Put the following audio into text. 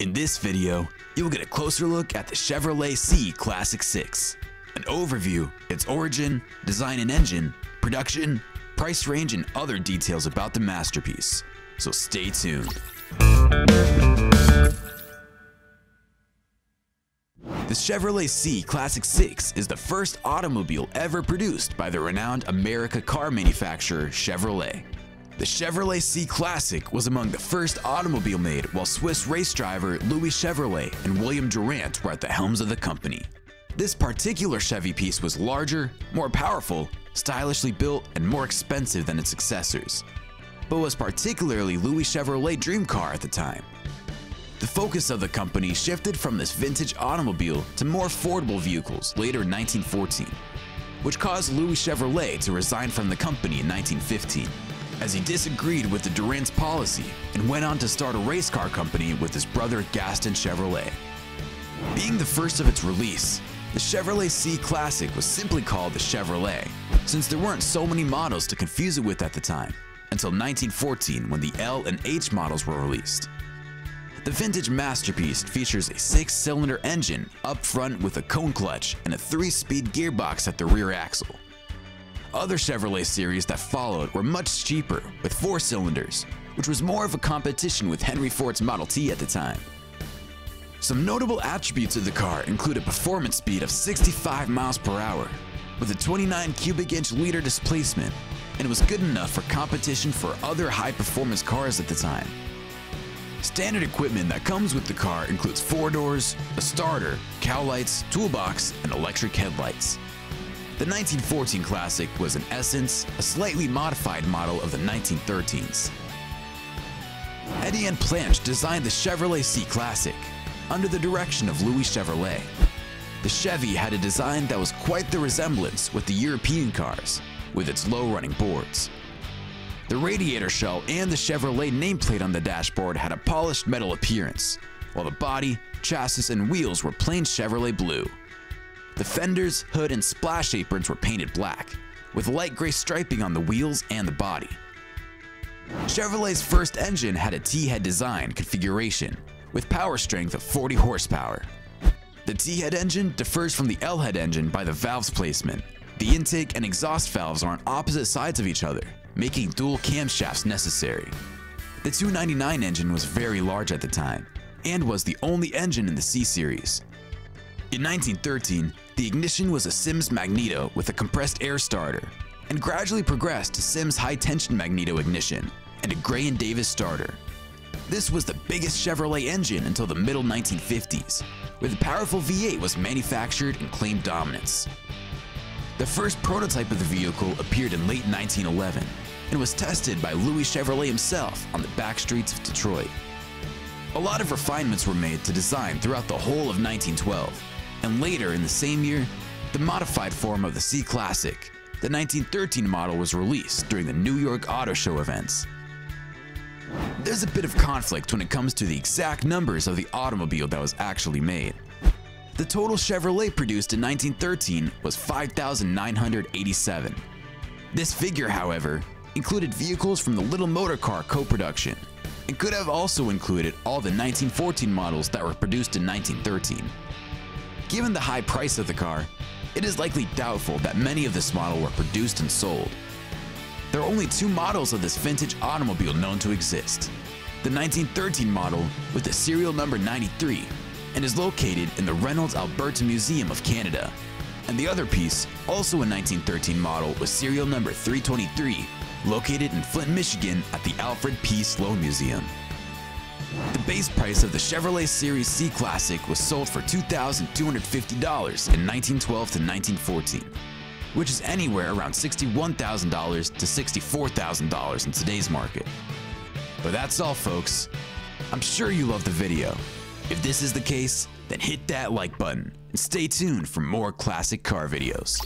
In this video, you'll get a closer look at the Chevrolet C Classic 6, an overview, its origin, design and engine, production, price range, and other details about the masterpiece. So stay tuned. The Chevrolet C Classic 6 is the first automobile ever produced by the renowned American car manufacturer Chevrolet. The Chevrolet C Classic was among the first automobile made while Swiss race driver Louis Chevrolet and William Durant were at the helms of the company. This particular Chevy piece was larger, more powerful, stylishly built, and more expensive than its successors, but was particularly Louis Chevrolet's dream car at the time. The focus of the company shifted from this vintage automobile to more affordable vehicles later in 1914, which caused Louis Chevrolet to resign from the company in 1915, as he disagreed with the Durant's policy and went on to start a race car company with his brother Gaston Chevrolet. Being the first of its release, the Chevrolet C Classic was simply called the Chevrolet, since there weren't so many models to confuse it with at the time, until 1914 when the L and H models were released. The vintage masterpiece features a 6-cylinder engine up front with a cone clutch and a 3-speed gearbox at the rear axle. Other Chevrolet series that followed were much cheaper, with 4 cylinders, which was more of a competition with Henry Ford's Model T at the time. Some notable attributes of the car include a performance speed of 65 miles per hour, with a 29 cubic inch liter displacement, and was good enough for competition for other high-performance cars at the time. Standard equipment that comes with the car includes 4 doors, a starter, cowlights, toolbox, and electric headlights. The 1914 Classic was in essence a slightly modified model of the 1913s. Etienne Planche designed the Chevrolet C Classic under the direction of Louis Chevrolet. The Chevy had a design that was quite the resemblance with the European cars, with its low running boards. The radiator shell and the Chevrolet nameplate on the dashboard had a polished metal appearance, while the body, chassis, and wheels were plain Chevrolet blue. The fenders, hood, and splash aprons were painted black, with light gray striping on the wheels and the body. Chevrolet's first engine had a T-head design configuration, with power strength of 40 horsepower. The T-head engine differs from the L-head engine by the valves placement. The intake and exhaust valves are on opposite sides of each other, making dual camshafts necessary. The 299 engine was very large at the time, and was the only engine in the C series. In 1913, the ignition was a Sims magneto with a compressed air starter, and gradually progressed to Sims high-tension magneto ignition and a Gray and Davis starter. This was the biggest Chevrolet engine until the middle 1950s, where the powerful V8 was manufactured and claimed dominance. The first prototype of the vehicle appeared in late 1911 and was tested by Louis Chevrolet himself on the back streets of Detroit. A lot of refinements were made to design throughout the whole of 1912, and later in the same year, the modified form of the C Classic, the 1913 model, was released during the New York Auto Show events. There's a bit of conflict when it comes to the exact numbers of the automobile that was actually made. The total Chevrolet produced in 1913 was 5,987. This figure, however, included vehicles from the Little Motor Car co-production, and could have also included all the 1914 models that were produced in 1913. Given the high price of the car, it is likely doubtful that many of this model were produced and sold. There are only 2 models of this vintage automobile known to exist. The 1913 model with the serial number 93 and is located in the Reynolds Alberta Museum of Canada, and the other piece, also a 1913 model with serial number 323, located in Flint, Michigan at the Alfred P. Sloan Museum. The base price of the Chevrolet Series C Classic was sold for $2,250 in 1912 to 1914, which is anywhere around $61,000 to $64,000 in today's market. But that's all, folks. I'm sure you loved the video. If this is the case, then hit that like button and stay tuned for more classic car videos.